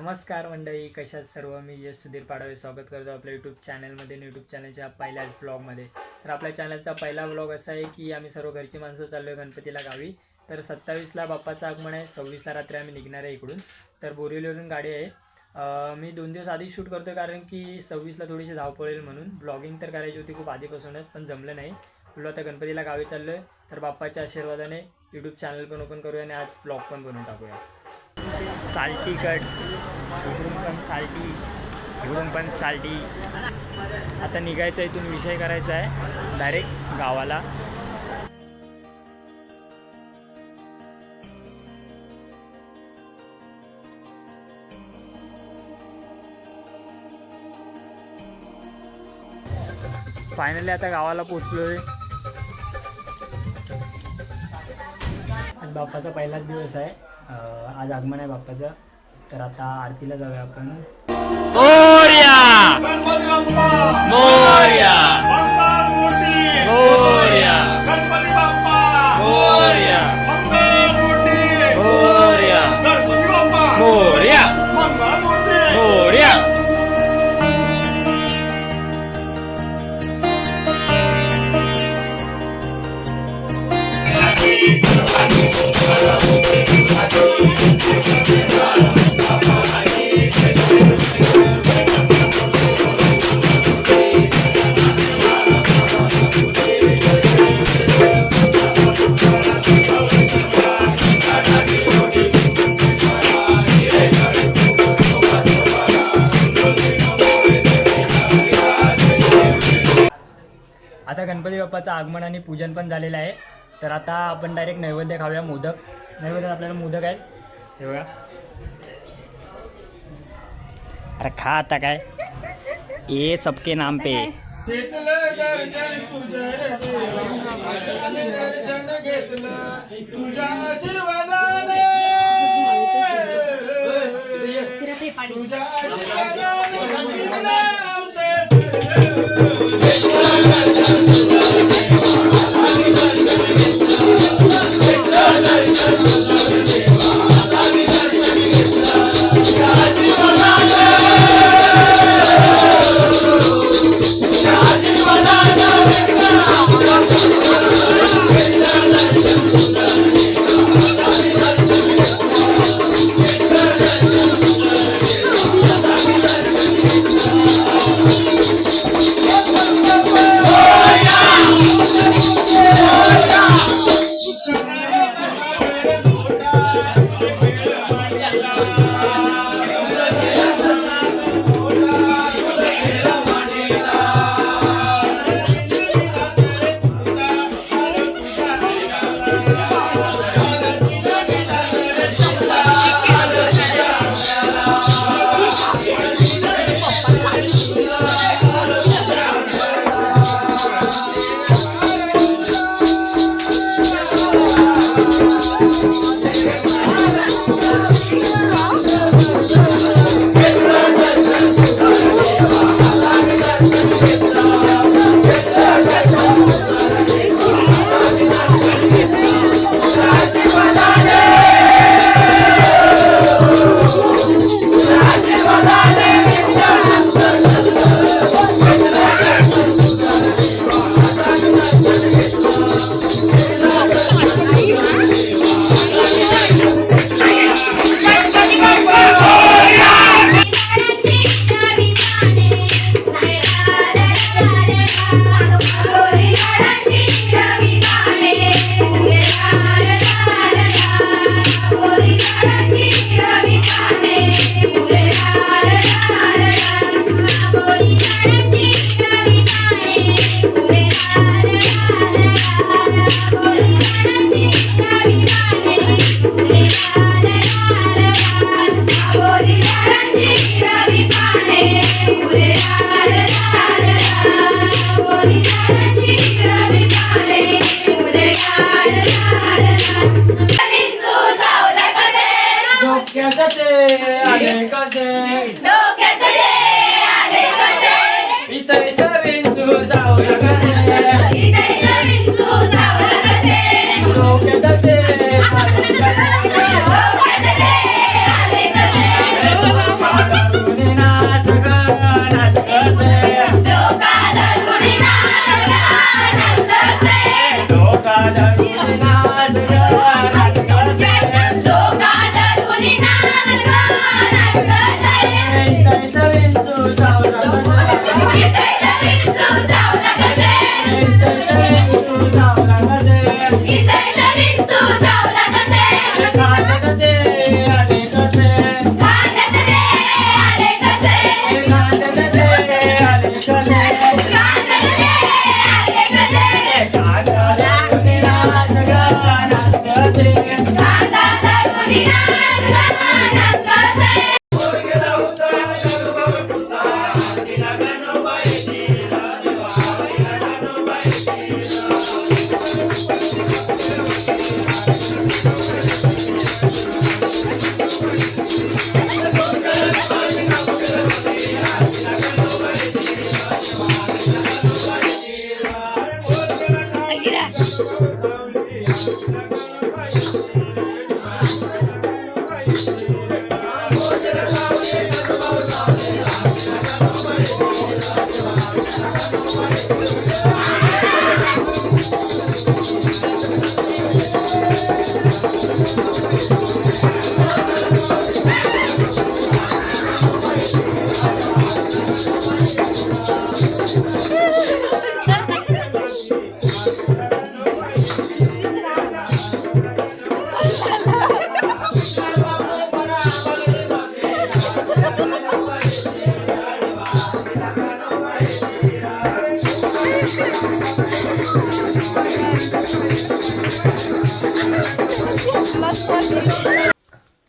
नमस्कार मंडळी, कशात सर्व. मी यश सुधीर पाडवे स्वागत करतो आपल्या यूट्यूब चॅनलमध्ये. यूट्यूब चॅनलच्या पहिल्याच ब्लॉगमध्ये. तर आपल्या चॅनलचा पहिला ब्लॉग असा आहे की आम्ही सर्व घरची माणसं चाललो आहे गणपतीला गावी. तर 27ला बाप्पाचं आगमन आहे, 26ला रात्री आम्ही निघणार आहे इकडून. तर बोरिवलीवरून गाडी आहे. मी 2 दिवस आधी शूट करतो कारण की 26ला थोडीशी धावपळ येईल म्हणून. ब्लॉगिंग तर करायची होती खूप आधीपासूनच, पण जमलं नाही. बोललो आता गणपतीला गावी चाललो आहे, तर बाप्पाच्या आशीर्वादाने यूट्यूब चॅनल पण ओपन करूया आणि आज ब्लॉग पण बनवून टाकूया. साल्टी कट, इकडून पण साल्टी, इकडून पण साल्टी. आता निघायचं आहे, इथून विषय करायचा आहे डायरेक्ट गावाला. फायनली आता गावाला पोचलोय. आज बाप्पाचा पहिलाच दिवस आहे. आज आगमन आहे बाप्पाचं. तर आता आरतीला जाऊया आपण. मोरया मोरया मोरया मोरया मोरया मोरया मोरया. आता गणपती बाप्पाचं आगमन आणि पूजन पण झालेलं आहे. तर आता आपण डायरेक्ट नैवेद्य खाऊया. मोदक नैवेद्यात आपल्याला मोदक आहेत, हे बघा. अरे खा आता काय, ये सबके नाम पे.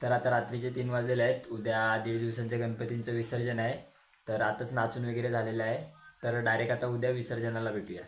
तर आता रात्रीचे 3 वाजलेले आहेत. उद्या 1.5 दिवसांच्या गणपतींचं विसर्जन आहे. तर आताच नाचून वगैरे झालेलं आहे. तर डायरेक्ट आता उद्या विसर्जनाला भेटूया.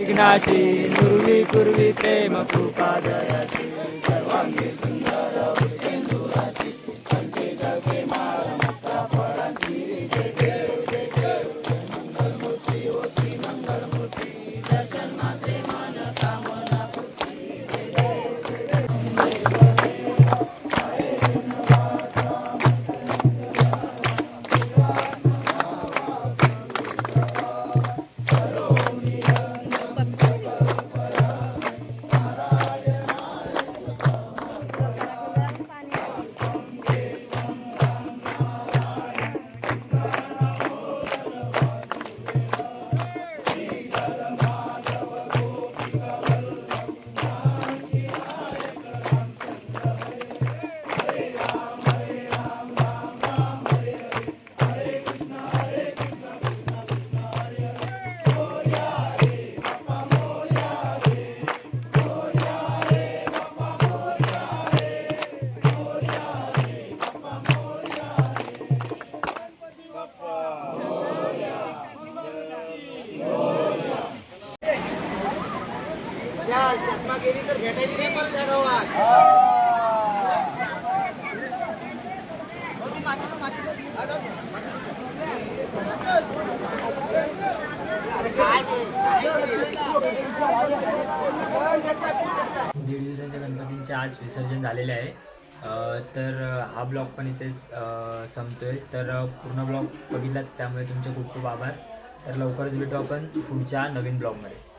विघ्नाची पूर्वी पूर्वी प्रेम कृपा दयाची सर्वांगी सुंदर सिंदुराची पंचे जगे माळ मुक्ता फळांची जय देव जय देव मंगलमूर्ती होती मंगलमूर्ती दर्शन मात्रे मन कामना पूर्ती जय देव जय चष्मा गेली तर भेटायची नाही पण त्या गावात. दीड दिवसांच्या गणपतींचे आज विसर्जन झालेले आहे. तर हा ब्लॉग पण इथेच संपतोय. तर पूर्ण ब्लॉग बघितलात त्यामुळे तुमचे खूप खूप आभार. तर लवकरच भेटू आपण पुढच्या नवीन ब्लॉगमध्ये.